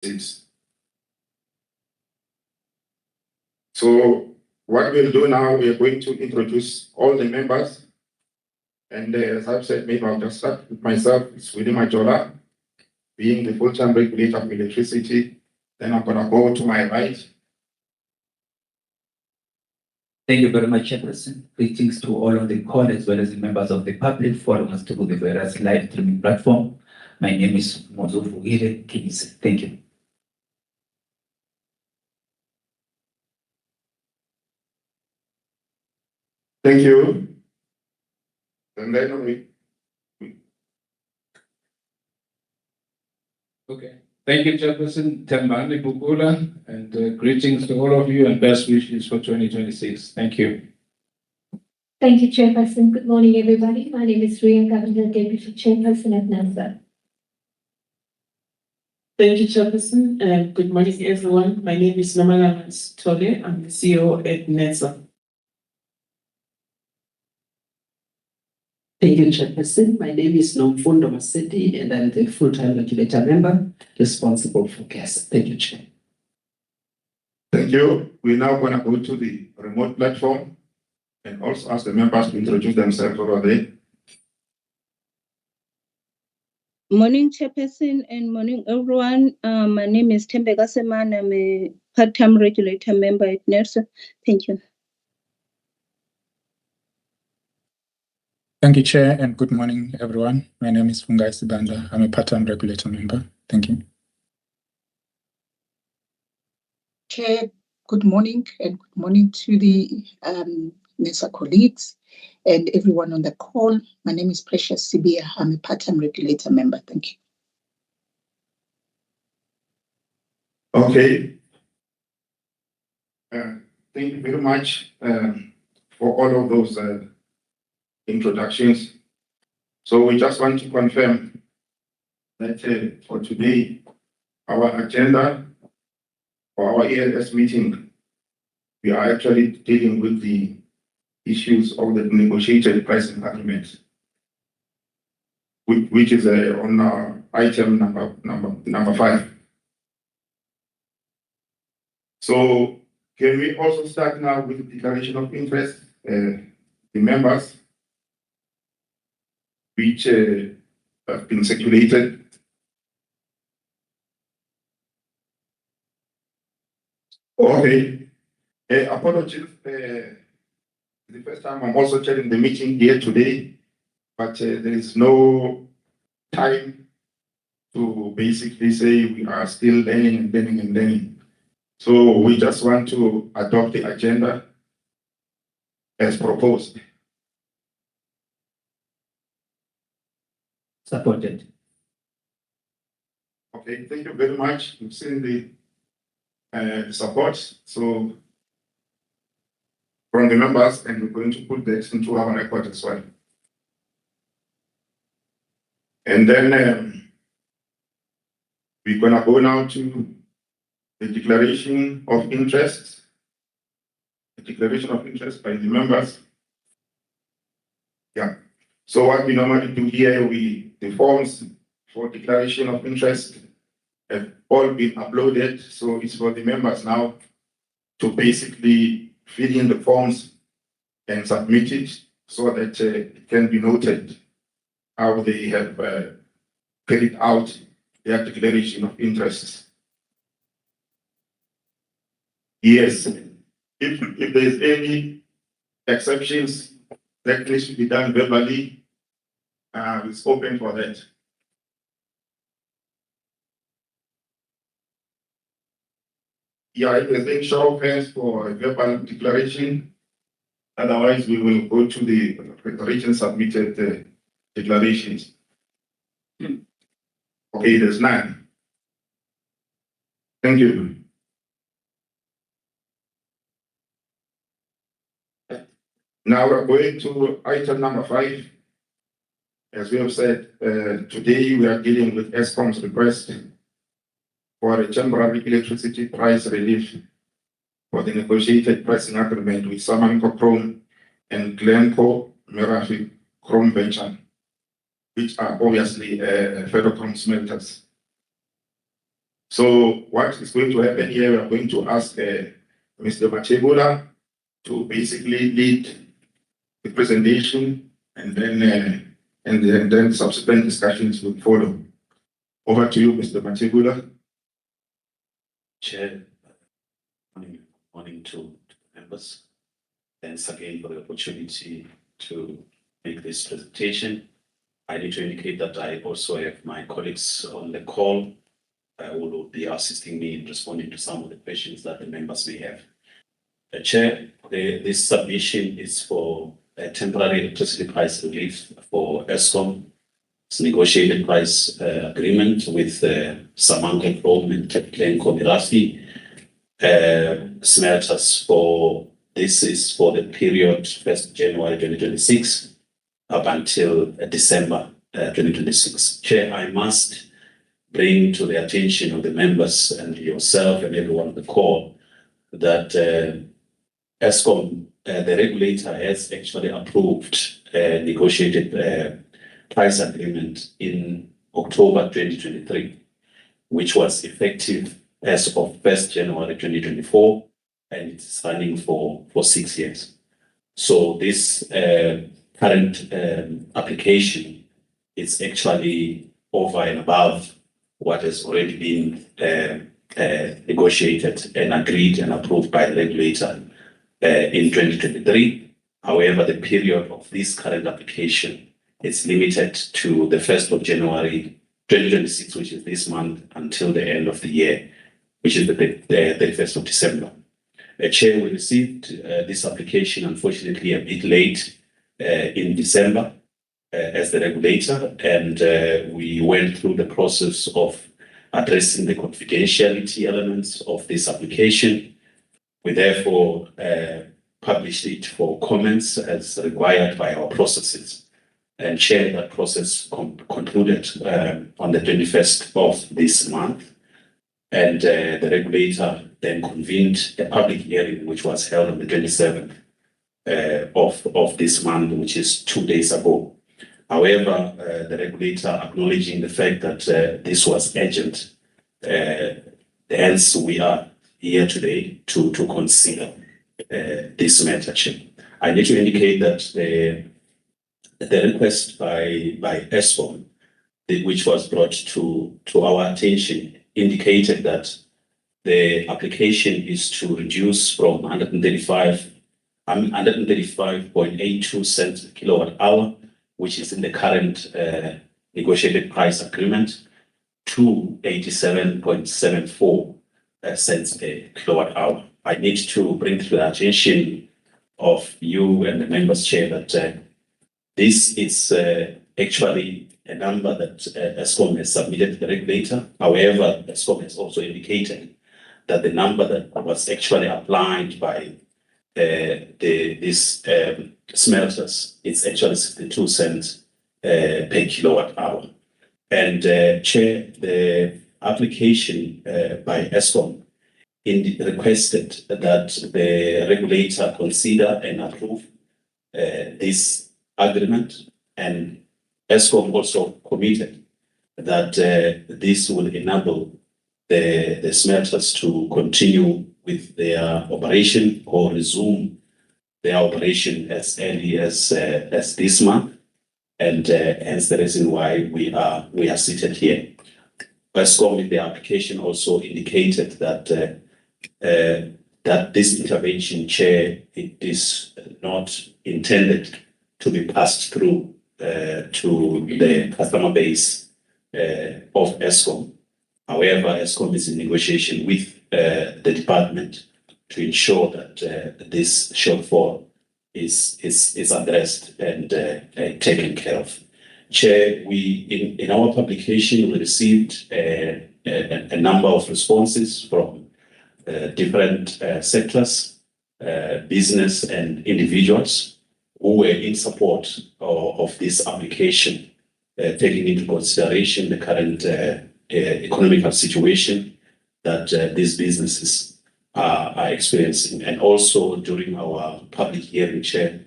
This. So what we'll do now, we are going to introduce all the members. And as I've said, maybe I'll just start with myself. It's Willie Majola, being the full-time regulator of electricity. Then I'm going to go to my right. Thank you very much, Chairperson. Greetings to all on the call as well as the members of the public following us through the various live streaming platform. My name is Mozofu Keys. Thank you. Thank you. And then we. Okay. Thank you, Chairperson Tembani Bukula, and greetings to all of you and best wishes for 2026. Thank you. Thank you, Chairperson. Good morning, everybody. My name is Ria Governor, Deputy Chairperson at NASA. Thank you, Chairperson, and good morning, everyone. My name is Nomala Tole. I'm the CEO at NESA. Thank you, Chairperson. My name is Nomfundo Maseti, and I'm the full-time regulator member responsible for gas. Thank you, Chair. Thank you. We're now going to go to the remote platform and also ask the members to introduce themselves over there. Morning, Chairperson, and morning, everyone. My name is Tembeka Seman. I'm a part-time regulator member at NERSA. Thank you. Thank you, Chair, and good morning, everyone. My name is Fungai Sibanda. I'm a part-time regulator member. Thank you. Chair, good morning, and good morning to the NESA colleagues and everyone on the call. My name is Precious Sibia. I'm a part-time regulator member. Thank you. Okay. Thank you very much for all of those introductions. So we just want to confirm that for today, our agenda for our ELS meeting, we are actually dealing with the issues of the negotiated pricing agreement, which is on our item number 5. So can we also start now with the declaration of interest, the members which have been circulated. Okay. Apologies. The first time I'm also chairing the meeting here today, but there is no time to basically say we are still learning and learning and learning. So we just want to adopt the agenda as proposed. Supported. Okay, thank you very much. You've seen the support. So from the members, and we're going to put that into our record as well. And then we're going to go now to the declaration of interest. The declaration of interest by the members. Yeah. So what we normally do here, the forms for declaration of interest have all been uploaded. So it's for the members now to basically fill in the forms and submit it so that it can be noted how they have carried out their declaration of interest. Yes, if there's any exceptions that needs to be done verbally, it's open for that. Yeah, if there's any show of hands for a verbal declaration, otherwise we will go to the written submitted declarations. Okay, there's none. Thank you. Now we're going to item number 5. As we have said, today we are dealing with ESCOM's request for a temporary electricity price relief for the negotiated pricing agreement with Samanco Chrome and Glencore Merafi Chrome Venture, which are obviously ferrochrome smelters. So what is going to happen here, we are going to ask Mr. Machebola to basically lead the presentation, and then subsequent discussions will follow. Over to you, Mr. Machebola. Chair, morning to members. Thanks again for the opportunity to make this presentation. I need to indicate that I also have my colleagues on the call who will be assisting me in responding to some of the questions that the members may have. Chair, this submission is for a temporary electricity price relief for ESCOM. It's a negotiated price agreement with Samango Chrome and Capitlen Komirafi smelters for this is for the period 1st January 2026 up until December 2026. Chair, I must bring to the attention of the members and yourself and everyone on the call that ESCOM, the regulator, has actually approved a negotiated price agreement in October 2023, which was effective as of 1st January 2024, and it's running for 6 years. So this current application is actually over and above what has already been negotiated and agreed and approved by the regulator in 2023. However, the period of this current application is limited to the 1st of January 2026, which is this month, until the end of the year, which is the 31st of December. Chair, we received this application, unfortunately, a bit late in December as the regulator, and we went through the process of addressing the confidentiality elements of this application. We therefore published it for comments as required by our processes. And Chair, that process concluded on the 21st of this month. And the regulator then convened a public hearing, which was held on the 27th of this month, which is 2 days ago. However, the regulator, acknowledging the fact that this was urgent, hence we are here today to consider this matter. I need to indicate that the request by ESCOM, which was brought to our attention, indicated that the application is to reduce from 135.82 cents per kilowatt hour, which is in the current negotiated price agreement, to 87.74 cents per kilowatt hour. I need to bring to the attention of you and the members, Chair, that this is actually a number that ESCOM has submitted to the regulator. However, ESCOM has also indicated that the number that was actually applied by these smelters, it's actually 62 cents per kilowatt hour. And Chair, the application by ESCOM requested that the regulator consider and approve this agreement, and ESCOM also committed that this will enable the smelters to continue with their operation or resume their operation as early as this month, and hence the reason why we are seated here. ESCOM in the application also indicated that that this intervention, Chair, it is not intended to be passed through to the customer base of ESCOM. However, ESCOM is in negotiation with the department to ensure that this shortfall is addressed and taken care of. Chair, we in our publication we received a number of responses from different sectors, business and individuals who were in support of this application, taking into consideration the current economical situation that these businesses are experiencing. And also during our public hearing, Chair,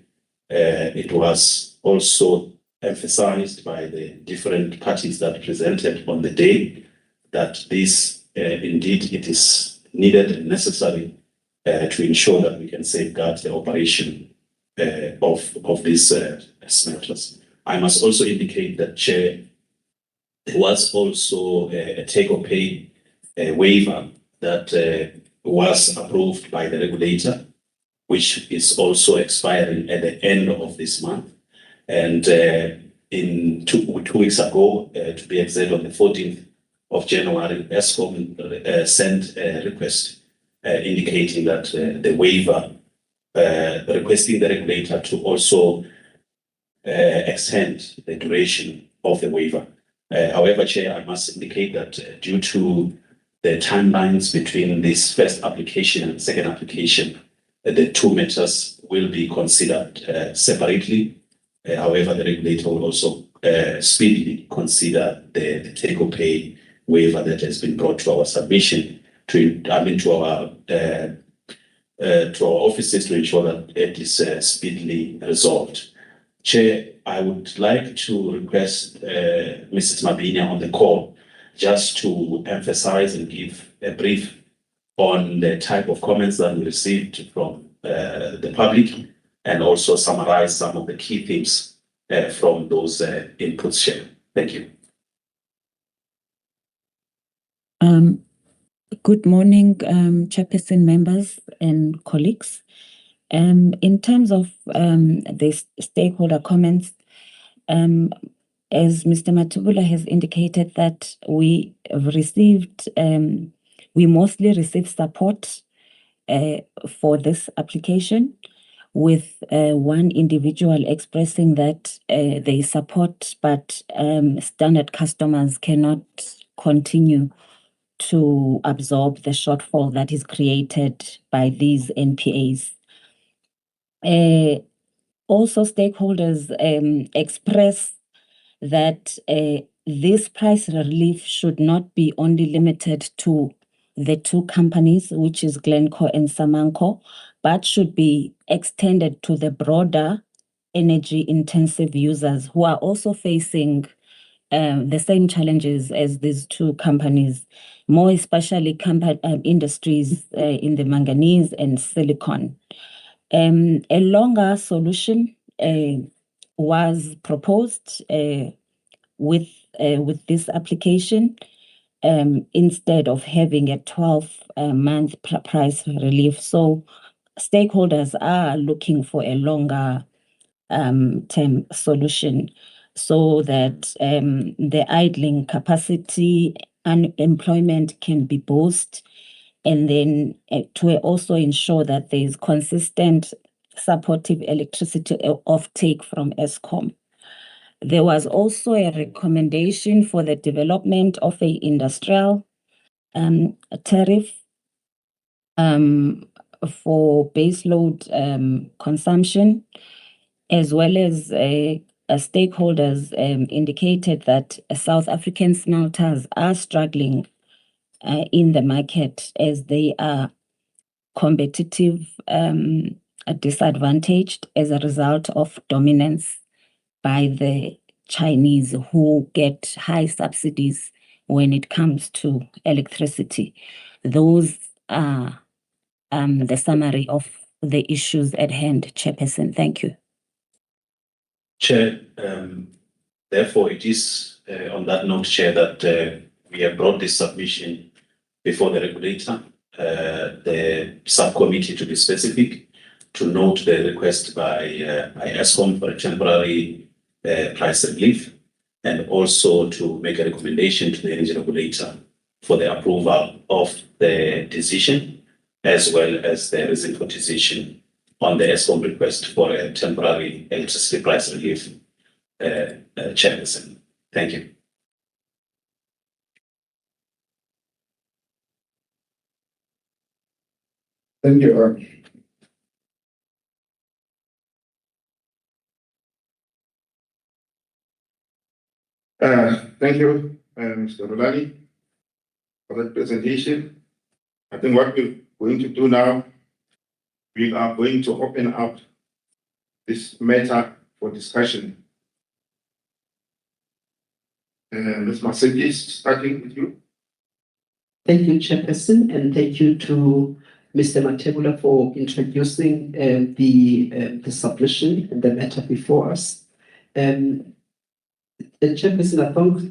it was also emphasized by the different parties that presented on the day that this indeed it is needed and necessary to ensure that we can safeguard the operation of these smelters. I must also indicate that, Chair, there was also a take-or-pay waiver that was approved by the regulator, which is also expiring at the end of this month. And in two weeks ago, to be exact, on the 14th of January, ESCOM sent a request indicating that the waiver, requesting the regulator to also extend the duration of the waiver. However, Chair, I must indicate that due to the timelines between this first application and second application, the two matters will be considered separately. However, the regulator will also speedily consider the take-or-pay waiver that has been brought to our submission to our offices to ensure that it is speedily resolved. Chair, I would like to request Mrs. Mabinya on the call just to emphasize and give a brief on the type of comments that we received from the public, and also summarize some of the key themes from those inputs shared. Thank you. Good morning, Chairperson, members and colleagues. In terms of the stakeholder comments, as Mr. Matubula has indicated that we have received, we mostly received support for this application, with one individual expressing that they support, but standard customers cannot continue to absorb the shortfall that is created by these NPAs. Also, stakeholders express that this price relief should not be only limited to the two companies, which is Glencore and Samanco, but should be extended to the broader energy-intensive users who are also facing the same challenges as these two companies, more especially industries in the manganese and silicon. A longer solution was proposed with this application, instead of having a 12-month price relief. So stakeholders are looking for a longer term solution, so that the idling capacity and employment can be boosted, and then to also ensure that there is consistent supportive electricity offtake from ESCOM. There was also a recommendation for the development of an industrial tariff for baseload consumption, as well as stakeholders indicated that South African smelters are struggling in the market, as they are competitive disadvantaged as a result of dominance by the Chinese, who get high subsidies when it comes to electricity. Those are the summary of the issues at hand, Chairperson. Thank you. Chair, therefore it is on that note, Chair, that we have brought this submission before the regulator, the subcommittee to be specific, to note the request by ESCOM for a temporary price relief, and also to make a recommendation to the energy regulator for the approval of the decision, as well as the reason for decision on the ESCOM request for a temporary electricity price relief. Chairperson, thank you. Thank you. Thank you, Mr. Rolani, for that presentation. I think what we're going to do now, we are going to open up this matter for discussion. Ms. Mercedes, starting with you. Thank you, Chairperson, and thank you to Mr. Matebula for introducing the submission and the matter before us. Chairperson,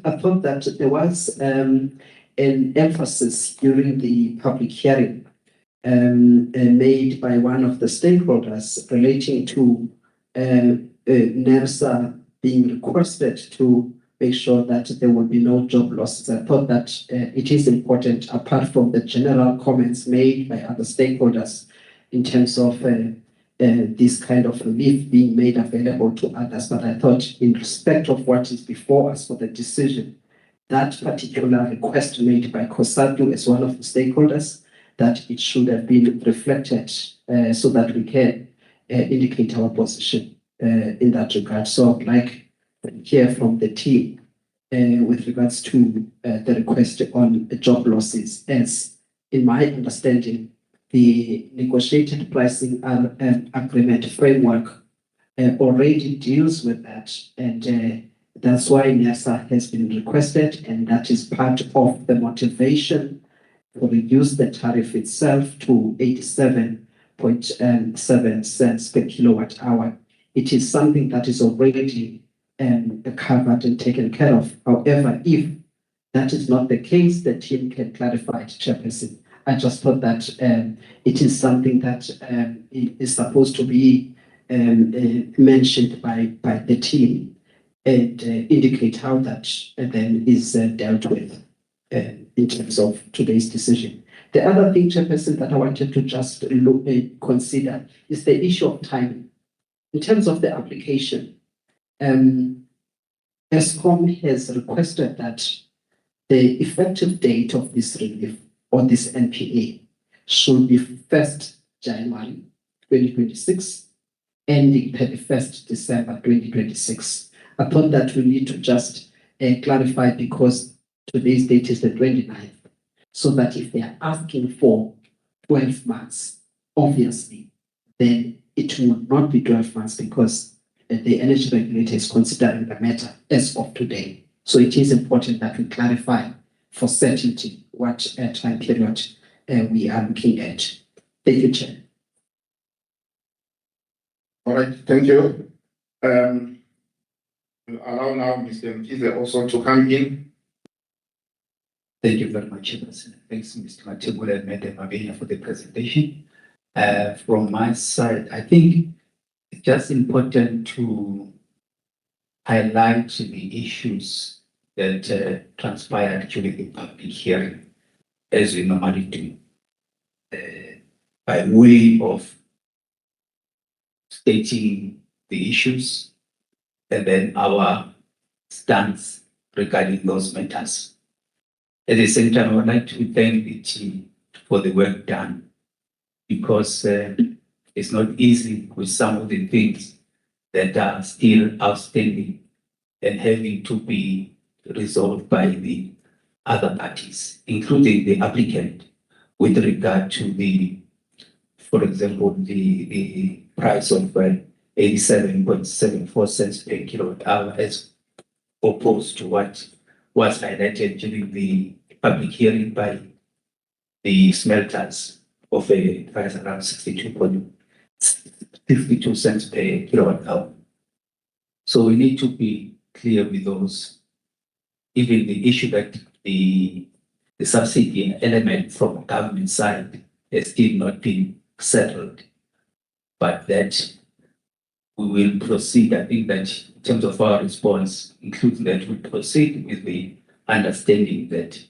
I thought that there was an emphasis during the public hearing made by one of the stakeholders relating to NERSA being requested to make sure that there will be no job losses. I thought that it is important, apart from the general comments made by other stakeholders in terms of this kind of relief being made available to others. But I thought, in respect of what is before us for the decision, that particular request made by COSATU as one of the stakeholders, that it should have been reflected so that we can indicate our position in that regard. So I'd like to hear from the team with regards to the request on job losses, as in my understanding, the negotiated pricing agreement framework already deals with that, and that's why NERSA has been requested, and that is part of the motivation to reduce the tariff itself to 87.7 cents per kilowatt hour. It is something that is already covered and taken care of. However, if that is not the case, the team can clarify it, Chairperson. I just thought that it is something that is supposed to be mentioned by the team and indicate how that then is dealt with in terms of today's decision. The other thing, Chairperson, that I wanted to just consider is the issue of timing. In terms of the application, ESCOM has requested that the effective date of this relief on this NPA should be 1st January 2026, ending 31st December 2026. I thought that we need to just clarify, because today's date is the 29th, so that if they are asking for 12 months, obviously, then it will not be 12 months, because the energy regulator is considering the matter as of today. So it is important that we clarify for certainty what time period we are looking at. Thank you, Chair. All right, thank you. We'll allow now Mr. Mkize also to come in. Thank you very much, Chairperson. Thanks, Mr. Matebula and Madam Mabena, for the presentation. From my side, I think it's just important to highlight the issues that transpired during the public hearing, as we normally do, by way of stating the issues and then our stance regarding those matters. At the same time, I would like to thank the team for the work done, because it's not easy with some of the things that are still outstanding and having to be resolved by the other parties, including the applicant, with regard to the, for example, the price of 87.74 cents per kilowatt hour, as opposed to what was highlighted during the public hearing by the smelters of a price around 62 cents per kilowatt hour. So we need to be clear with those. Even the issue that the subsidy element from government side has still not been settled, but that we will proceed. I think that in terms of our response, including that we proceed with the understanding that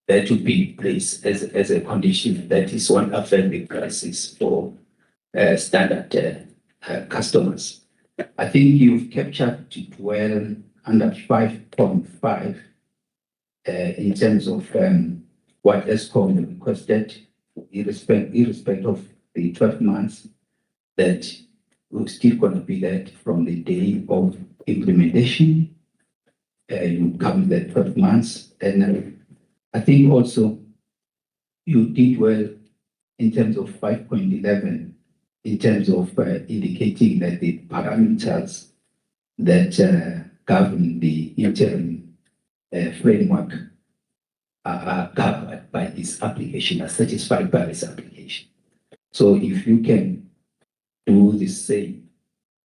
that would be in place as a condition that is one affect the prices for standard customers. I think you've captured it well under 5.5 in terms of what ESCOM requested, irrespective of the 12 months, that we're still going to be that from the day of implementation. You come with that 12 months. And I think also you did well in terms of 5.11, in terms of indicating that the parameters that govern the interim framework are covered by this application, are satisfied by this application. So if you can do the same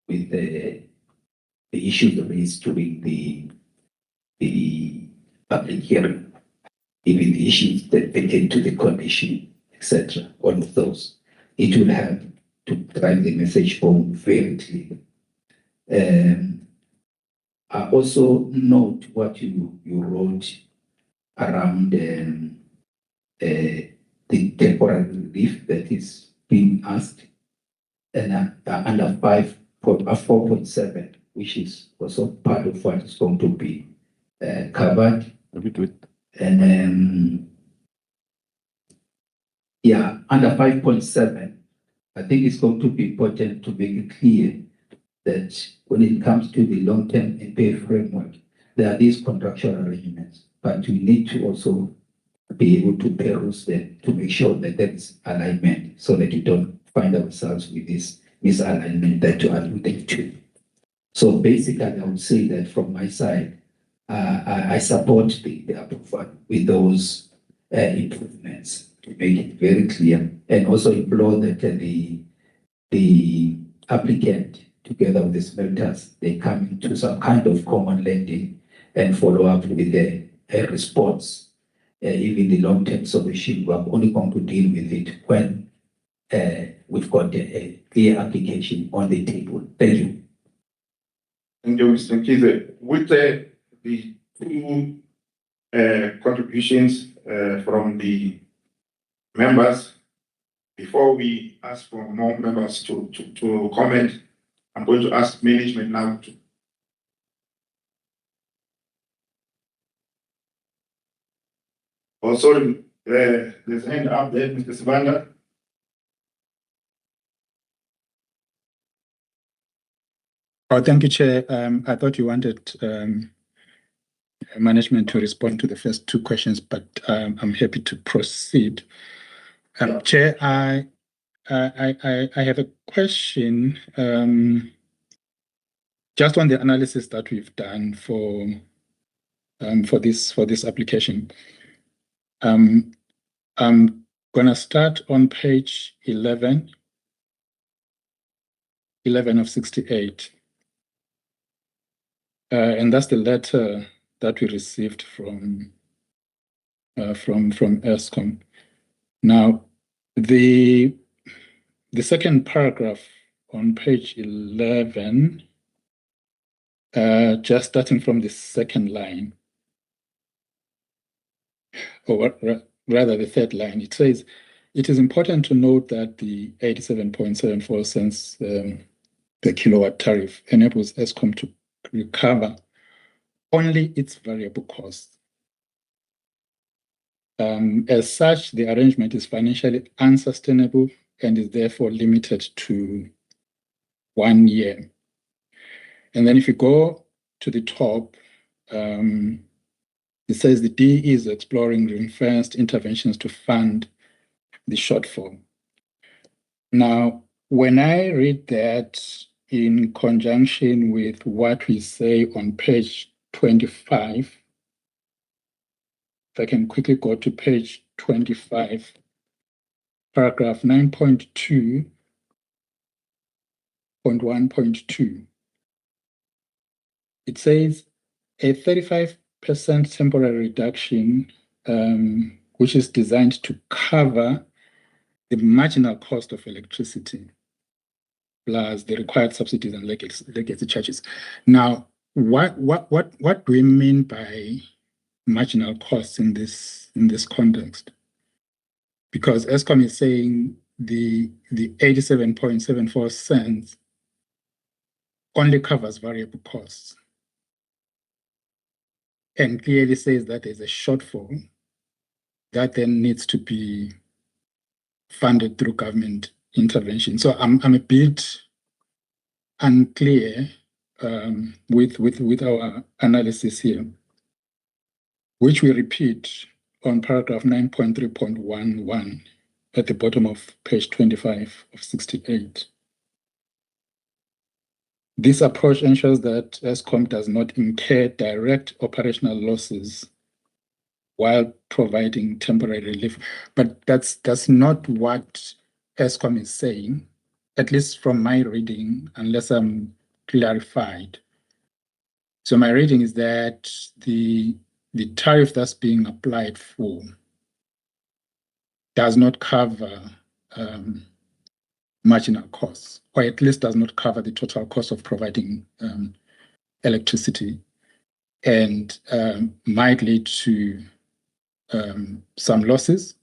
with the issues raised during the public hearing, even the issues that pertain to the condition, etc., all of those, it will help to drive the message home very clearly. I also note what you wrote around the temporary relief that is being asked, and under 4.7, which is also part of what is going to be covered. And yeah, under 5.7, I think it's going to be important to make it clear that when it comes to the long-term pay framework, there are these contractual arrangements, but we need to also be able to peruse them to make sure that there is alignment so that we don't find ourselves with this misalignment that you alluded to. So basically, I would say that from my side, I support the approval with those improvements to make it very clear, and also implore that the applicant, together with the smelters, they come into some kind of common landing and follow up with a response. Even the long-term solution, we're only going to deal with it when we've got a clear application on the table. Thank you. Thank you, Mr. Kize. With the two contributions from the members, before we ask for more members to comment, I'm going to ask management now to. Oh, sorry, there's a hand up there, Mr. Sibanda. Oh, thank you, Chair. I thought you wanted management to respond to the first two questions, but I'm happy to proceed. Chair, I have a question just on the analysis that we've done for this application. I'm gonna start on page 11 of 68. And that's the letter that we received from ESCOM. Now, the second paragraph on page 11, just starting from the second line, or rather the third line, it says, it is important to note that the 87.74 cents per kilowatt tariff enables ESCOM to recover only its variable costs. As such, the arrangement is financially unsustainable and is therefore limited to 1 year. And then if you go to the top, it says the DE is exploring ring-fenced interventions to fund the shortfall. Now, when I read that in conjunction with what we say on page 25, if I can quickly go to page 25, paragraph 9.2.1.2, it says a 35% temporary reduction, which is designed to cover the marginal cost of electricity plus the required subsidies and legacy charges. Now, what do we mean by marginal costs in this context? Because ESCOM is saying the 87.74 cents only covers variable costs and clearly says that there's a shortfall that then needs to be funded through government intervention. So I'm a bit unclear with our analysis here, which we repeat on paragraph 9.3.11 at the bottom of page 25 of 68. This approach ensures that ESCOM does not incur direct operational losses while providing temporary relief. But that's not what ESCOM is saying, at least from my reading, unless I'm clarified. So my reading is that the tariff that's being applied for does not cover marginal costs, or at least does not cover the total cost of providing electricity, and might lead to some losses,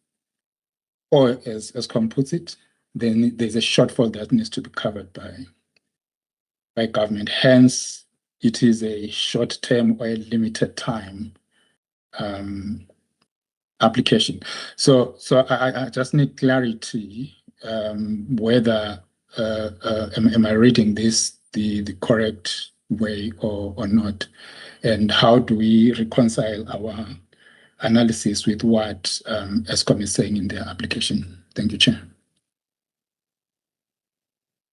or as ESCOM puts it, then there's a shortfall that needs to be covered by government. Hence, it is a short-term or a limited time application. So I just need clarity whether am I reading this the correct way or not, and how do we reconcile our analysis with what ESCOM is saying in their application? Thank you, Chair.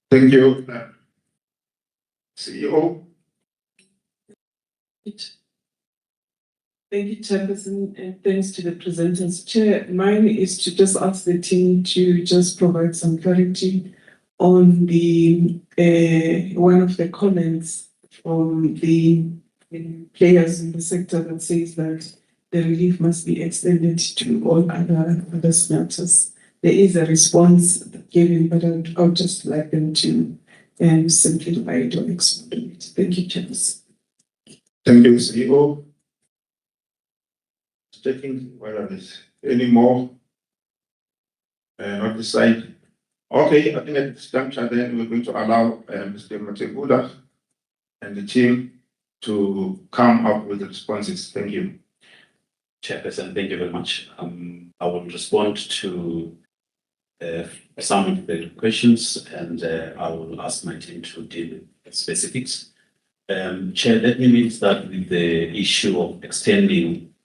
Thank you. CEO. Thank you, Chairperson, and thanks to the presenters. Chair, mine is to just ask the team to just provide some clarity on the one of the comments from the players in the sector that says that the relief must be extended to all other smelters. There is a response given, but I would just like them to simplify it or explain it. Thank you, Chairperson. Thank you, CEO. Checking whether there's any more on the side. Okay, I think at this juncture then we're going to allow Mr. Matebuda and the team to come up with the responses. Thank you. Chairperson, thank you very much. I will respond to some of the questions, and I will ask my team to deal with specifics. Chair, let me start with the issue of extending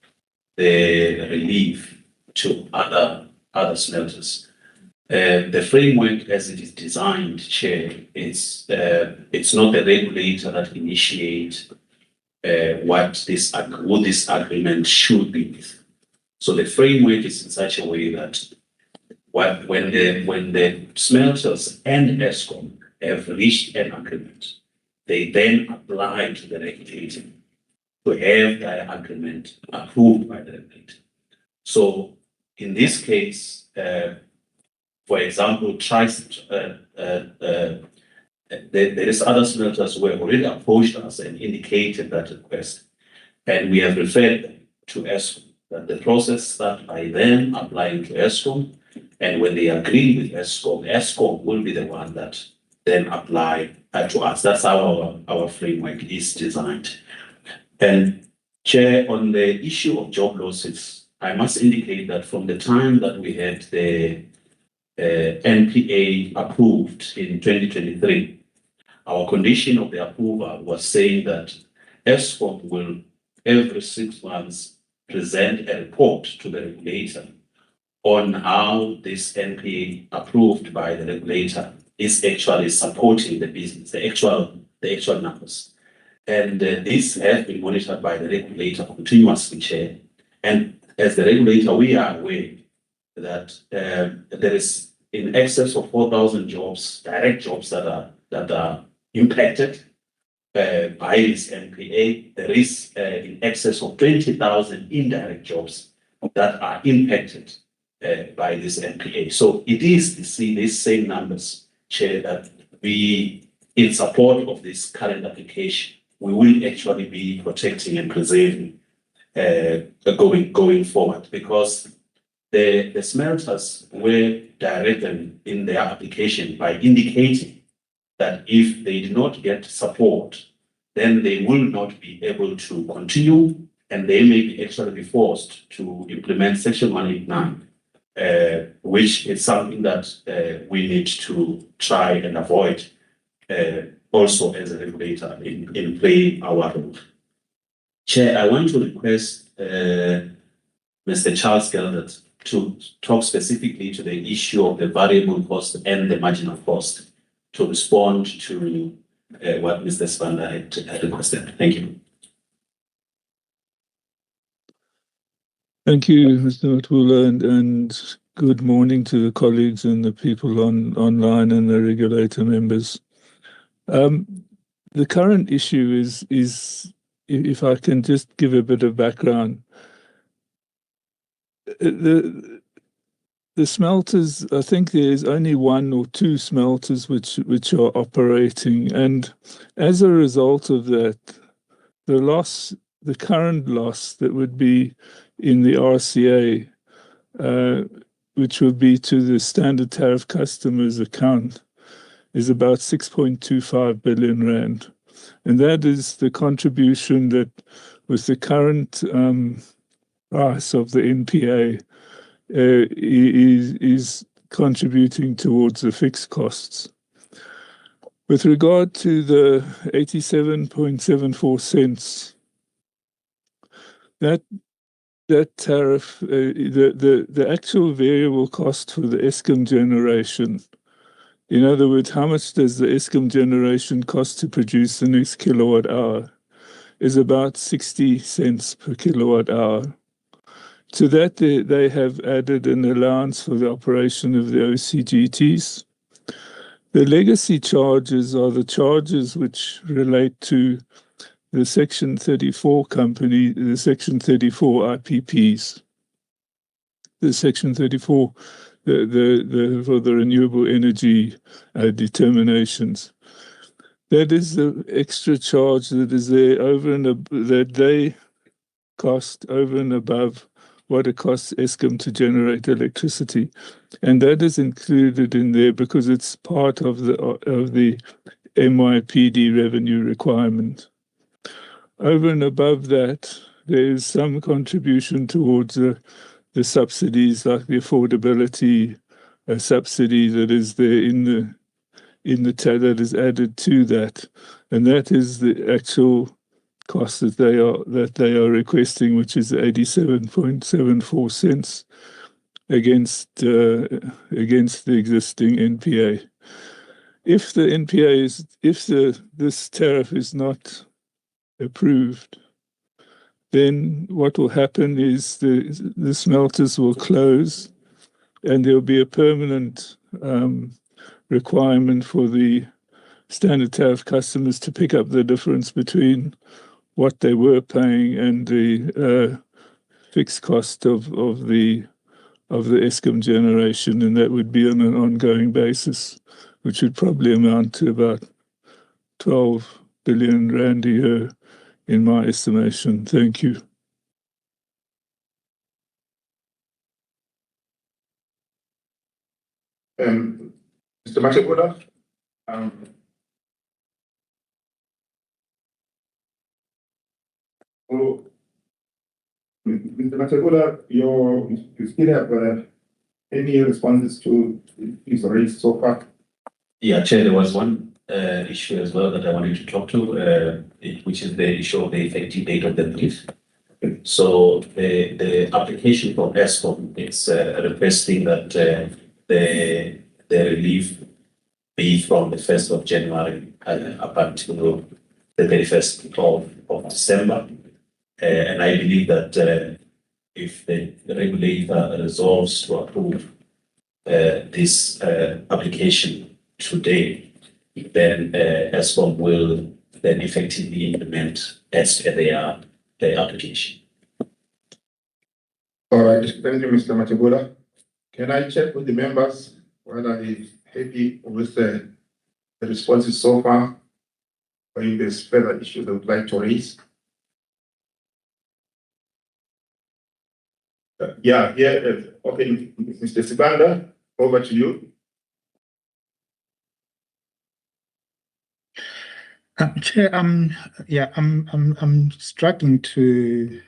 the relief to other smelters. The framework as it is designed, Chair, it's not the regulator that initiates what this agreement should be with. So the framework is in such a way that when the smelters and ESCOM have reached an agreement, they then apply to the regulator to have that agreement approved by the regulator. So in this case, for example, there is other smelters who have already approached us and indicated that request, and we have referred them to ESCOM, that the process starts by them applying to ESCOM, and when they agree with ESCOM, ESCOM will be the one that then apply to us. That's how our framework is designed. And Chair, on the issue of job losses, I must indicate that from the time that we had the NPA approved in 2023, our condition of the approval was saying that ESCOM will every 6 months present a report to the regulator on how this NPA approved by the regulator is actually supporting the business, the actual numbers. And this has been monitored by the regulator continuously, Chair. And as the regulator, we are aware that there is in excess of 4,000 jobs, direct jobs that are impacted by this NPA. There is in excess of 20,000 indirect jobs that are impacted by this NPA. So it is to see these same numbers, Chair, that we, in support of this current application, we will actually be protecting and preserving going forward, because the smelters were directed in their application by indicating that if they do not get support, then they will not be able to continue, and they may be actually be forced to implement Section 189, which is something that we need to try and avoid, also as a regulator in playing our role. Chair, I want to request Mr. Charles Geldert to talk specifically to the issue of the variable cost and the marginal cost to respond to what Mr. Spanda had requested. Thank you. Thank you, Mr. Matula, and good morning to the colleagues and the people online and the regulator members. The current issue is if I can just give a bit of background. The smelters, I think there's only one or two smelters which are operating, and as a result of that, the current loss that would be in the RCA, which would be to the standard tariff customers account, is about 6.25 billion rand. And that is the contribution that with the current price of the NPA is contributing towards the fixed costs. With regard to the 87.74 cents, that tariff, the actual variable cost for the Eskom generation, in other words, how much does the Eskom generation cost to produce the next kilowatt hour, is about 60 cents per kilowatt hour. To that, they have added an allowance for the operation of the OCGTs. The legacy charges are the charges which relate to the Section 34 company, the Section 34 IPPs, the Section 34, for the renewable energy determinations. That is the extra charge that is there over and that they cost over and above what it costs Eskom to generate electricity, and that is included in there because it's part of the MYPD revenue requirement. Over and above that, there is some contribution towards the subsidies, like the affordability subsidy that is there in the that is added to that, and that is the actual cost that they are requesting, which is 87.74 cents against the existing NPA. If the NPA is this tariff is not approved, then what will happen is the smelters will close, and there will be a permanent requirement for the standard tariff customers to pick up the difference between what they were paying and the fixed cost of the Eskom generation, and that would be on an ongoing basis, which would probably amount to about 12 billion rand a year, in my estimation. Thank you. Mr. Machibula, Mr. Machibula, you still have any responses to issues raised so far? Yeah, Chair, there was one issue as well that I wanted to talk to, which is the issue of the effective date of the brief. So the application from Eskom is requesting that the relief be from the 1st of January up until the 31st of December. And I believe that if the regulator resolves to approve this application today, then Eskom will then effectively implement as their application. All right, thank you, Mr. Machibula. Can I check with the members whether they're happy with the responses so far, or if there's further issues they would like to raise? Okay, Mr. Sibanda, over to you. Chair, I'm struggling to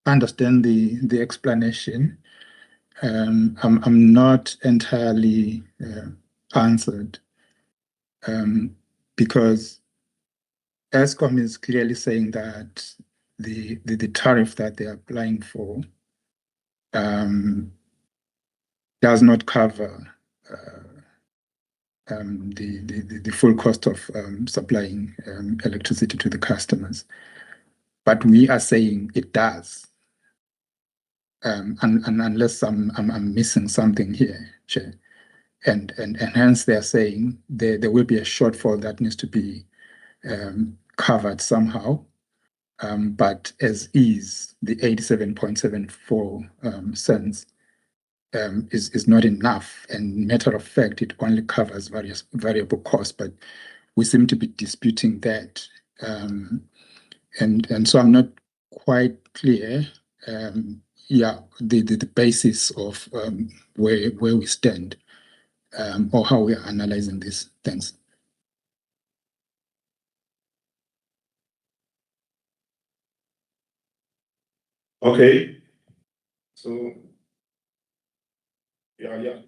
understand the explanation. I'm not entirely answered because Eskom is clearly saying that the tariff that they're applying for does not cover the full cost of supplying electricity to the customers. But we are saying it does. unless I'm missing something here, Chair. And hence they are saying there will be a shortfall that needs to be covered somehow. But as is, the 87.74 cents is not enough. And matter of fact, it only covers various variable costs, but we seem to be disputing that. And so I'm not quite clear, the basis of where we stand or how we are analyzing this. Thanks. Okay. So, yeah.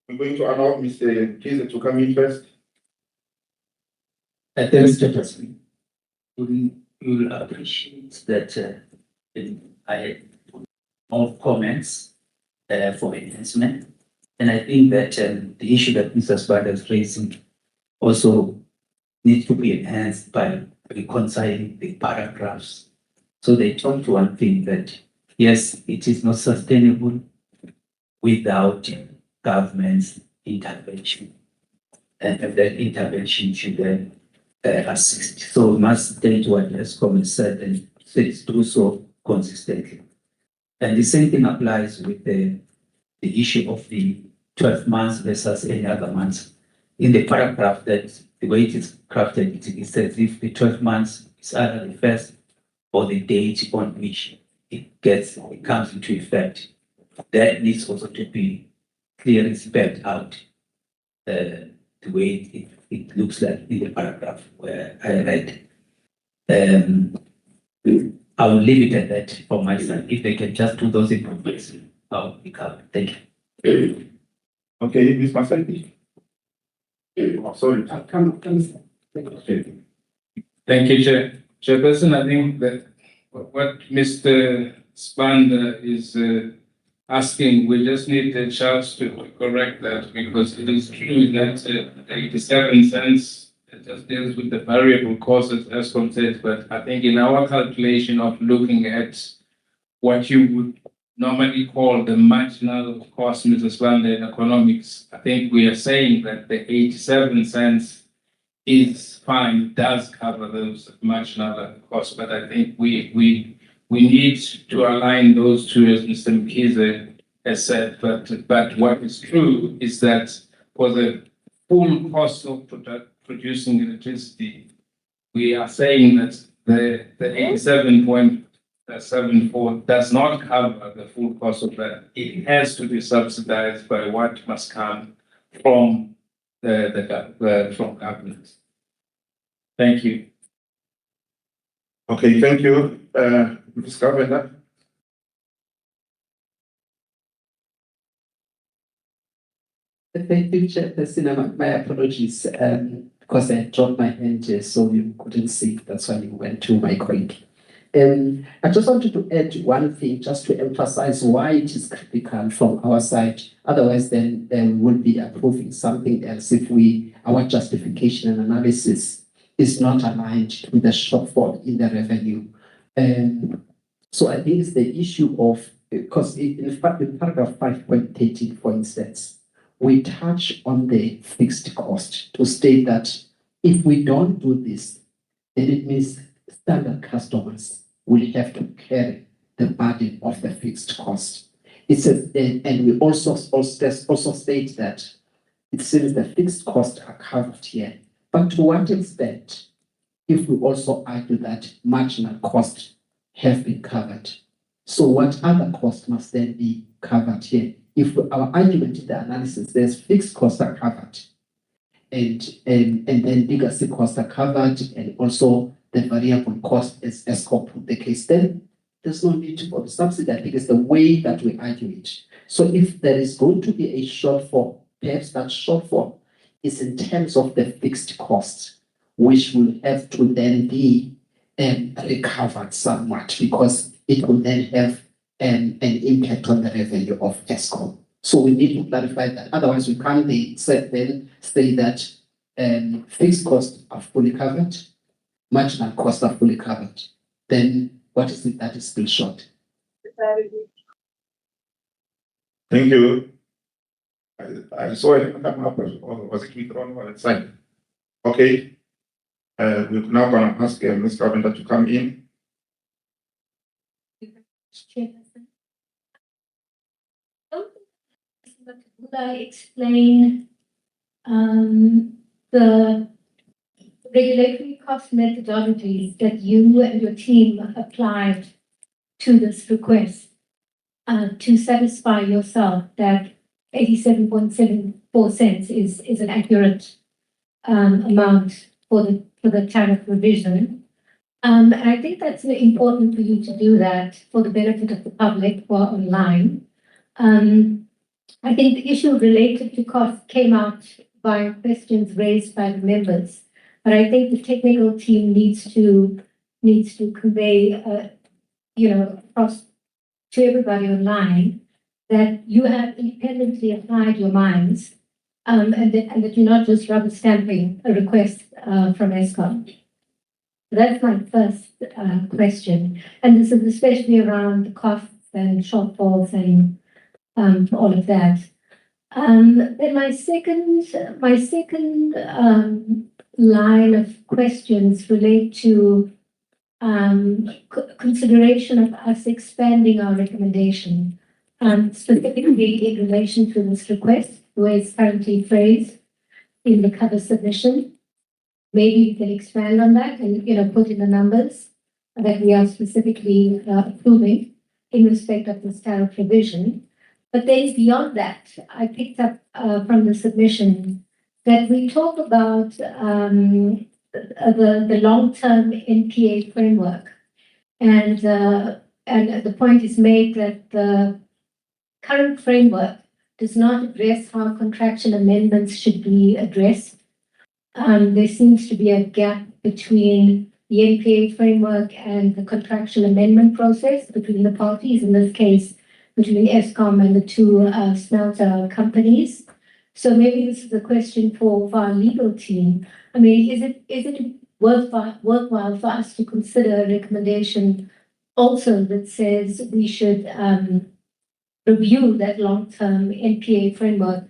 I'm going to allow Mr. Kiza to come in first. Thanks, Chairperson. You will appreciate that I had more comments for enhancement. And I think that the issue that Mr. Spade is raising also needs to be enhanced by reconciling the paragraphs. So they talk to one thing that, yes, it is not sustainable without government's intervention. And that intervention should then assist. So we must state what ESCOM has said and do so consistently. And the same thing applies with the issue of the 12 months versus any other months. In the paragraph, that the way it is crafted, it says if the 12 months is either the first or the date on which it comes into effect, that needs also to be clearly spelled out the way it looks like in the paragraph where I read. I will leave it at that from my side. If they can just do those improvements, I'll be covered. Thank you. Okay, Ms. Masaki. Oh, sorry. Okay. Thank you, Chairperson. I think that what Mr. Spanda is asking, we just need a chance to correct that, because it is true that 87 cents it just deals with the variable costs as said, but I think in our calculation of looking at what you would normally call the marginal cost, Mr. Spanda, in economics, I think we are saying that the 87 cents is fine, does cover those marginal costs, but I think we need to align those two, as Mr. Mkhize has said. But what is true is that for the full cost of producing electricity, we are saying that the 87.74 does not cover the full cost of that. It has to be subsidized by what must come from from government. Thank you. Okay, thank you, Ms. Governor. Thank you, Chairperson. My apologies, because I dropped my hand, so you couldn't see. That's why you went to my colleague. I just wanted to add one thing, just to emphasize why it is critical from our side. Otherwise, then we would be approving something else if our justification and analysis is not aligned with the shortfall in the revenue. So I think it's the issue of, because in fact, in paragraph 5.13, for instance, we touch on the fixed cost to state that if we don't do this, then it means standard customers will have to carry the burden of the fixed cost. It says, and we also state that it seems the fixed costs are covered here. But to what extent, if we also argue that marginal costs have been covered? So what other costs must then be covered here? If our argument in the analysis, there's fixed costs are covered, and then legacy costs are covered, and also the variable cost is ESCOM put the case, then there's no need for the subsidy. I think it's the way that we argue it. So if there is going to be a shortfall, perhaps that shortfall is in terms of the fixed costs, which will have to then be recovered somewhat, because it will then have an impact on the revenue of ESCOM. So we need to clarify that. Otherwise, we can't then say that fixed costs are fully covered, marginal costs are fully covered. Then what is it that is still short? Thank you. I saw it come up, or was it withdrawn or signed? Okay. We're now going to ask Ms. Carpenter to come in. Chairperson. Would I explain the regulatory cost methodologies that you and your team applied to this request to satisfy yourself that 87.74 cents is an accurate amount for the tariff revision? And I think that's important for you to do that for the benefit of the public who are online. I think the issue related to cost came out by questions raised by the members, but I think the technical team needs to convey, across to everybody online that you have independently applied your minds, and that you're not just rubber stamping a request from ESCOM. That's my first question, and this is especially around the costs and shortfalls and all of that. Then my second line of questions relate to consideration of us expanding our recommendation, specifically in relation to this request, where it's currently phrased in the cover submission. Maybe you can expand on that and put in the numbers that we are specifically approving in respect of this tariff revision. But then beyond that, I picked up from the submission that we talk about the long-term NPA framework, and the point is made that the current framework does not address how contractual amendments should be addressed. There seems to be a gap between the NPA framework and the contractual amendment process between the parties, in this case, between ESCOM and the two smelter companies. So maybe this is a question for our legal team. I mean, is it worthwhile for us to consider a recommendation also that says we should review that long-term NPA framework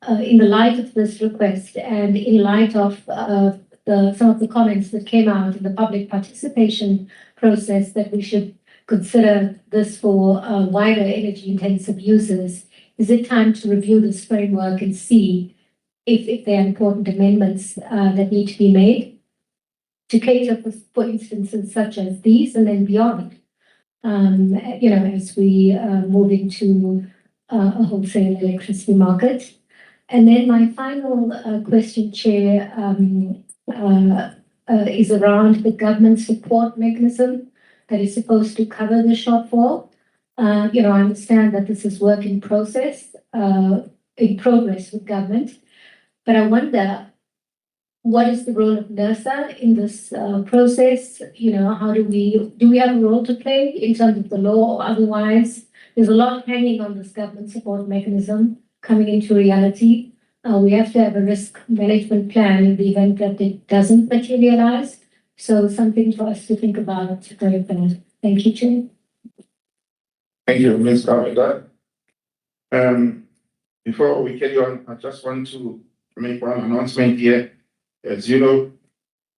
in the light of this request and in light of some of the comments that came out in the public participation process, that we should consider this for wider energy-intensive users? Is it time to review this framework and see if there are important amendments that need to be made to cater for instances such as these and then beyond? As we move into a wholesale electricity market. And then my final question, Chair, is around the government support mechanism that is supposed to cover the shortfall. I understand that this is work in progress with government, but I wonder, what is the role of NERSA in this process? How do we have a role to play in terms of the law or otherwise? There's a lot hanging on this government support mechanism coming into reality. We have to have a risk management plan in the event that it doesn't materialize. So something for us to think about going forward. Thank you, Chair. Thank you, Ms. Carpenter. Before we carry on, I just want to make one announcement here. As you know,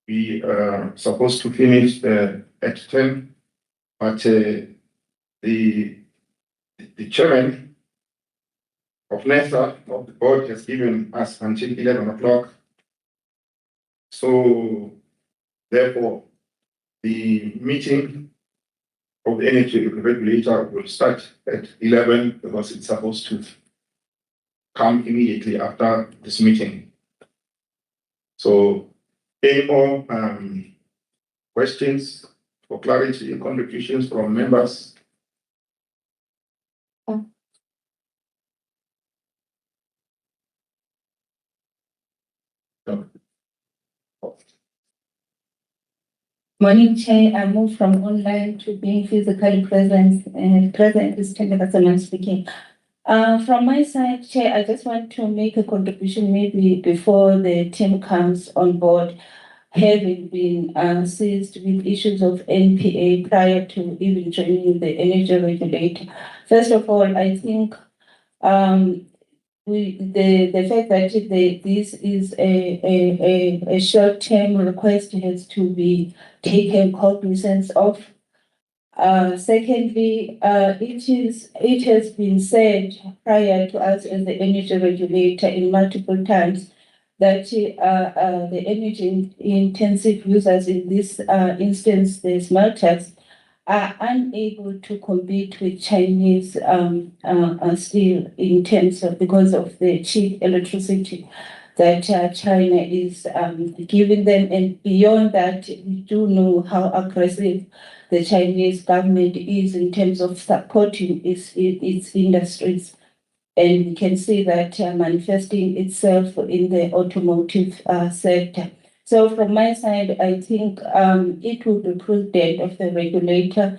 we are supposed to finish at 10, but the chairman of NESA, of the board, has given us until 11 o'clock. So, therefore, the meeting of the energy regulator will start at 11 because it's supposed to come immediately after this meeting. So, any more questions for clarity, contributions from members? No. Morning, Chair. I move from online to being physically present. Present is Tembeka speaking. From my side, Chair, I just want to make a contribution maybe before the team comes on board, having been seized with issues of NPA prior to even joining the energy regulator. First of all, I think The fact that this is a short-term request has to be taken cognizance of. Secondly, it has been said prior to us as the energy regulator in multiple times that the energy intensive users, in this instance, the smelters, are unable to compete with Chinese steel in terms of, because of the cheap electricity that China is giving them. And beyond that, we do know how aggressive the Chinese government is in terms of supporting its industries. And we can see that manifesting itself in the automotive sector. So from my side, I think it would be prudent of the regulator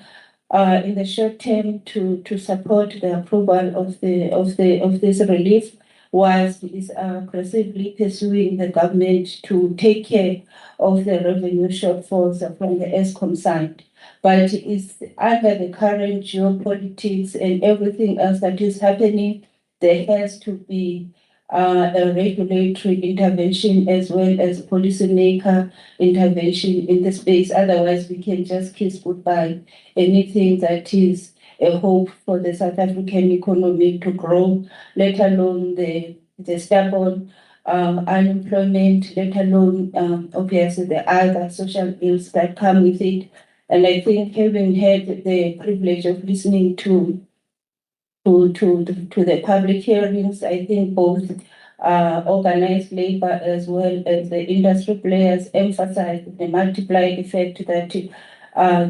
in the short term to support the approval of this relief, whilst it is aggressively pursuing the government to take care of the revenue shortfalls from the ESCOM side. But it's under the current geopolitics and everything else that is happening, there has to be a regulatory intervention as well as policymaker intervention in the space. Otherwise, we can just kiss goodbye anything that is a hope for the South African economy to grow, let alone the stubborn unemployment, let alone obviously the other social ills that come with it. And I think, having had the privilege of listening to the public hearings, I think both organized labor as well as the industry players emphasize the multiplier effect that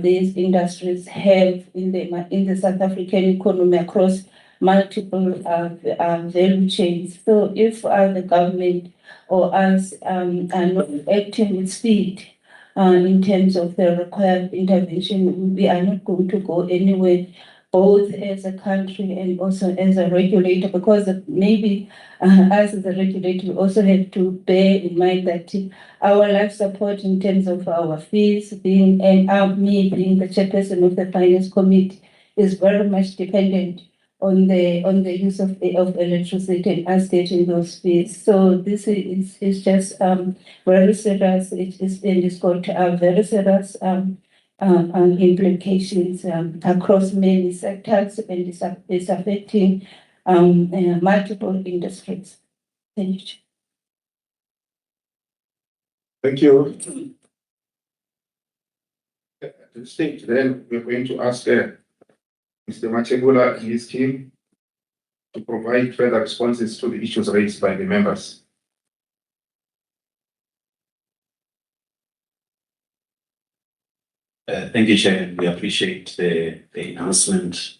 these industries have in the South African economy across multiple value chains. So if the government or us are not acting with speed in terms of the required intervention, we are not going to go anywhere, both as a country and also as a regulator, because maybe us as a regulator, we also have to bear in mind that our life support in terms of our fees, being me being the chairperson of the finance committee, is very much dependent on the use of electricity and us getting those fees. So this is just very serious. It's got very serious implications across many sectors, and it's affecting multiple industries. Thank you. Thank you. At this stage, then we're going to ask Mr. Machegula and his team to provide further responses to the issues raised by the members. Thank you, Chair. We appreciate the announcement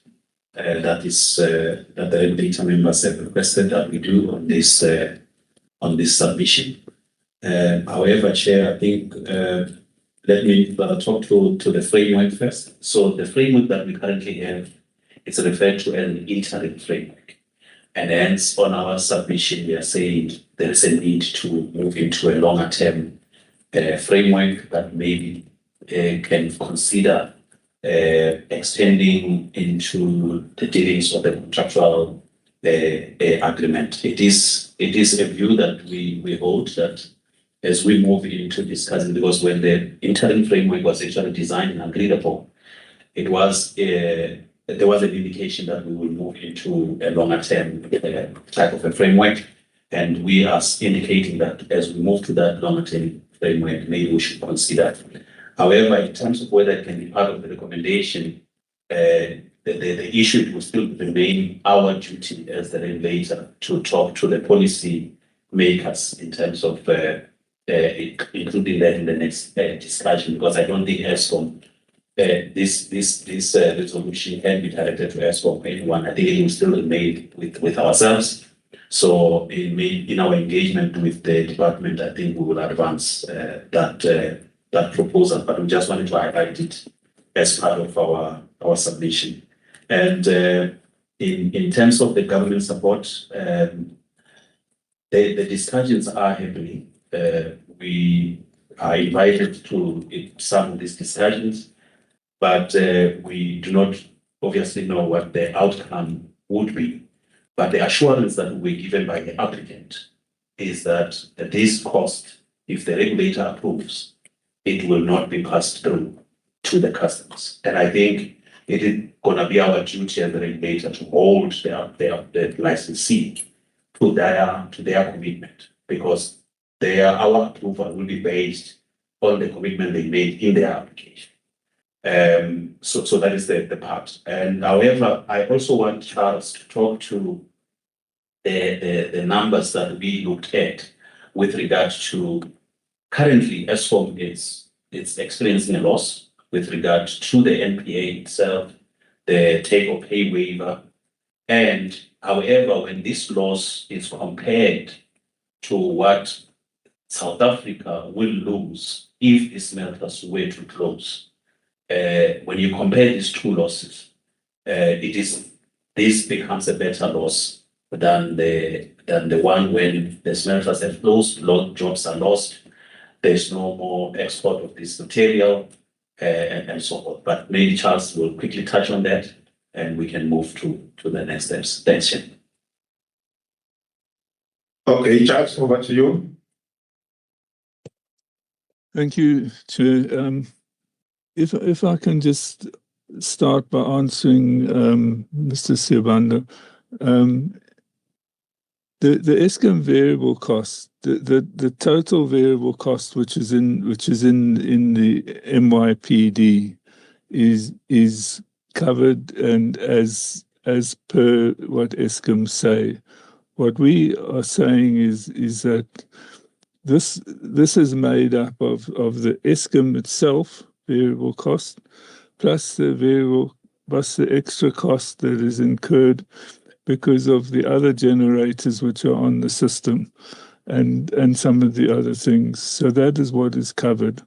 that the regulator members have requested that we do on this submission. However, Chair, I think let me talk to the framework first. So the framework that we currently have is referred to as an interim framework. And hence, on our submission, we are saying there is a need to move into a longer term framework that maybe can consider extending into the dealings of the contractual agreement. It is a view that we hold, that as we move into discussing, because when the interim framework was actually designed and agreed upon, it was there was an indication that we will move into a longer term type of a framework, and we are indicating that as we move to that longer term framework, maybe we should consider. However, in terms of whether it can be part of the recommendation, the issue will still remain our duty as the regulator to talk to the policy makers in terms of including that in the next discussion, because I don't think ESCOM, this resolution can be directed to ESCOM or anyone. I think it will still remain with ourselves. So in our engagement with the department, I think we will advance that proposal, but we just wanted to highlight it as part of our submission. And in terms of the government support, the discussions are happening. We are invited to some of these discussions, but we do not obviously know what the outcome would be. But the assurance that we were given by the applicant is that this cost, if the regulator approves, it will not be passed through to the customers. And I think it is going to be our duty as the regulator to hold the licensee to their commitment, because our approval will be based on the commitment they made in their application. So that is the part. And however, I also want Charles to talk to the numbers that we looked at with regard to currently Eskom it's experiencing a loss with regard to the NPA itself, the take or pay waiver. And however, when this loss is compared to what South Africa will lose if the smelters were to close, when you compare these two losses, this becomes a better loss than the one when the smelters have closed, jobs are lost, there's no more export of this material, and so forth. But maybe Charles will quickly touch on that, and we can move to the next steps. Thanks, Chair. Okay, Charles, over to you. Thank you, Chair. If I can just start by answering Mr. Sibanda. The Eskom variable cost, the total variable cost which is in the MYPD is covered, and as per what Eskom say. What we are saying is that this is made up of the Eskom itself variable cost plus the extra cost that is incurred because of the other generators which are on the system and some of the other things. So that is what is covered.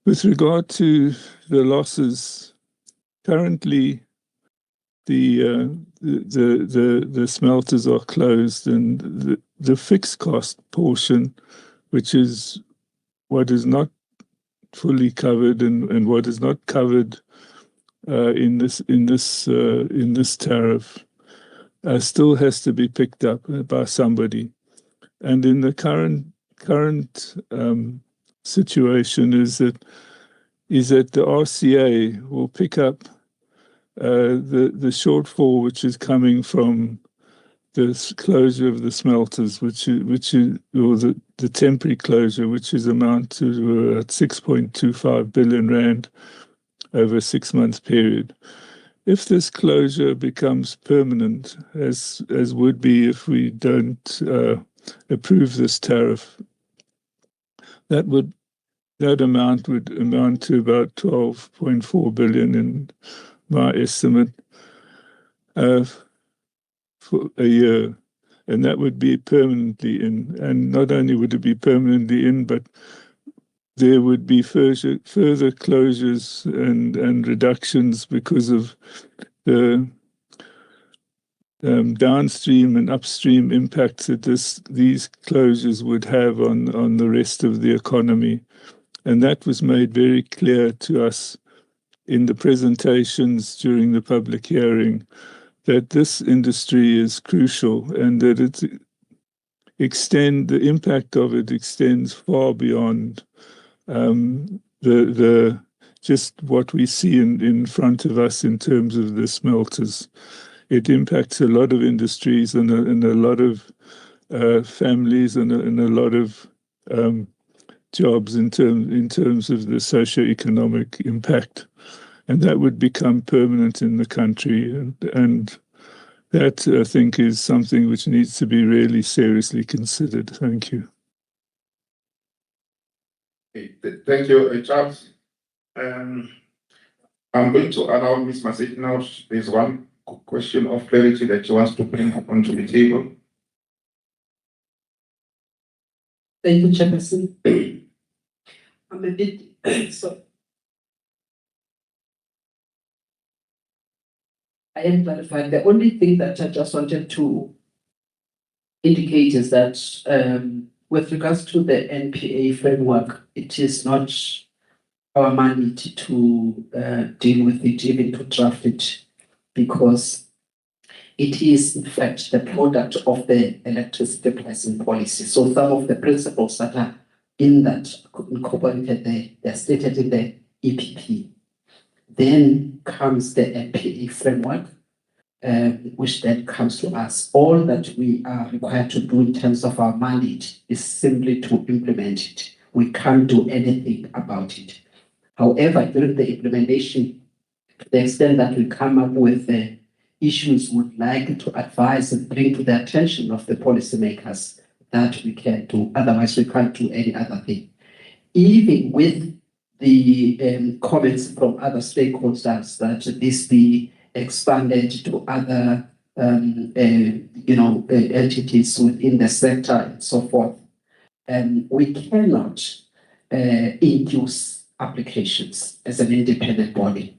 With regard to the losses, currently the smelters are closed, and the fixed cost portion, which is what is not fully covered and what is not covered in this tariff, still has to be picked up by somebody. And in the current situation is that the RCA will pick up the shortfall which is coming from the closure of the smelters, which is or the temporary closure, which is amount to 6.25 billion rand over a 6-month period. If this closure becomes permanent, as would be if we don't approve this tariff, that amount would amount to about 12.4 billion in my estimate for a year, and that would be permanently in. And not only would it be permanently in, but there would be further closures and reductions because of the downstream and upstream impacts that these closures would have on the rest of the economy. And that was made very clear to us in the presentations during the public hearing, that this industry is crucial and that the impact of it extends far beyond just what we see in front of us in terms of the smelters. It impacts a lot of industries and a lot of families and a lot of jobs in terms of the socio-economic impact, and that would become permanent in the country, and that I think is something which needs to be really seriously considered. Thank you. Okay, thank you, Charles. I'm going to allow Ms. Masit now. There's one question of clarity that she wants to bring onto the table. Thank you, Chairperson. I'm a bit so I am clarified. The only thing that I just wanted to indicate is that with regards to the NPA framework, it is not our mandate to deal with it, even to draft it, because it is in fact the product of the electricity pricing policy. So some of the principles that are in that incorporated there, they're stated in the EPP. Then comes the MPA framework, which then comes to us. All that we are required to do in terms of our mandate is simply to implement it. We can't do anything about it. However, during the implementation, to the extent that we come up with issues would like to advise and bring to the attention of the policymakers, that we can do. Otherwise, we can't do any other thing. Even with the comments from other stakeholders that this be expanded to other entities within the sector and so forth, we cannot induce applications as an independent body,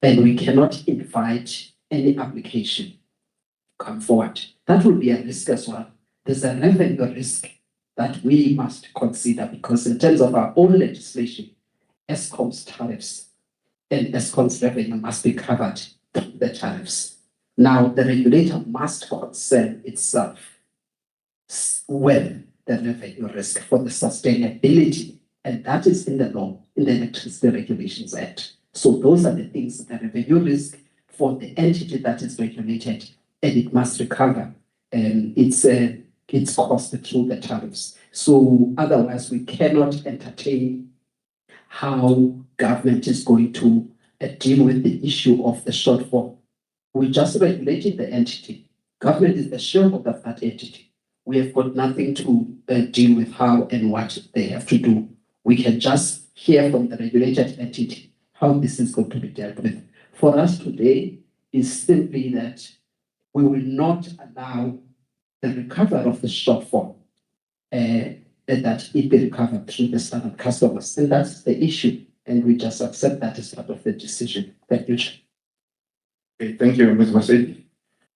and we cannot invite any application to come forward. That would be a risk as well. There's a revenue risk that we must consider, because in terms of our own legislation, ESCOM's tariffs and ESCOM's revenue must be covered through the tariffs. Now, the regulator must concern itself with the revenue risk for the sustainability, and that is in the law, in the Electricity Regulations Act. So those are the things, the revenue risk for the entity that is regulated, and it must recover its cost through the tariffs. So otherwise, we cannot entertain how government is going to deal with the issue of the shortfall. We just regulated the entity. Government is the shareholder of that entity. We have got nothing to deal with how and what they have to do. We can just hear from the regulated entity how this is going to be dealt with. For us today is simply that we will not allow the recovery of the shortfall that it be recovered through the standard customers. And that's the issue. And we just accept that as part of the decision. Thank you. Okay, thank you, Ms. Masedi.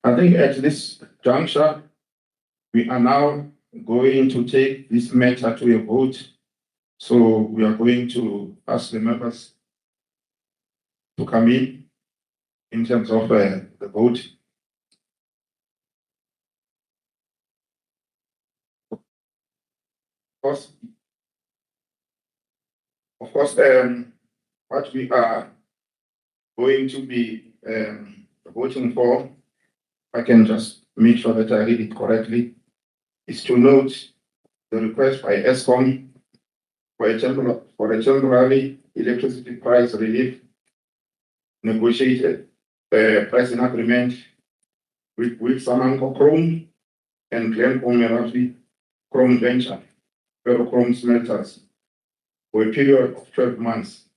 I think at this juncture, we are now going to take this matter to a vote. So we are going to ask the members to come in terms of the vote. Of course, what we are going to be voting for, I can just make sure that I read it correctly, is to note the request by ESCOM for a temporary electricity price relief negotiated pricing agreement with Samanco Chrome and Glencoe Meraki Chrome Venture, ferrochrome smelters, for a period of 12 months,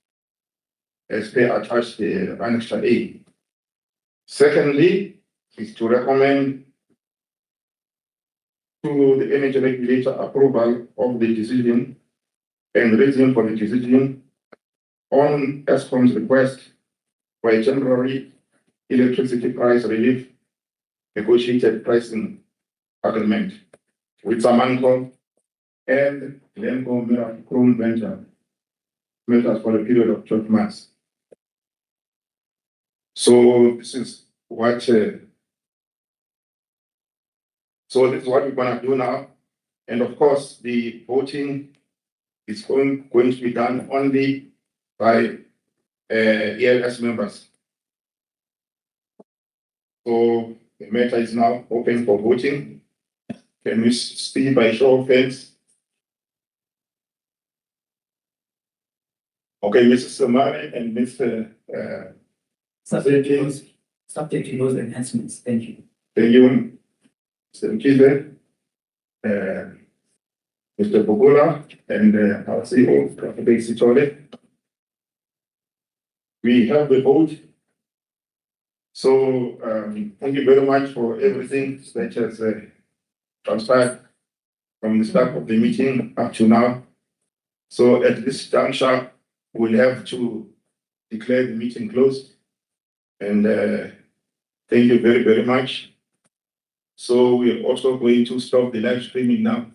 as per attached Annex A. Secondly, is to recommend to the energy regulator approval of the decision and reason for the decision on ESCOM's request for a temporary electricity price relief negotiated pricing agreement with Samanco and Glencoe Meraki Chrome Venture smelters for a period of 12 months. So this is what this is what we're gonna do now. And of course, the voting is going to be done only by ELS members. So the matter is now open for voting. Can we see by show of hands? Okay, Mrs. Samari and Mr. Subject to those enhancements. Thank you. Thank you, Mr. Mkize, Mr. Bogula, and our CEO, Dr. Sitole. We have the vote. So thank you very much for everything that has transpired from the start of the meeting up to now. So at this juncture, we'll have to declare the meeting closed. And thank you very, very much. So we're also going to stop the live streaming now.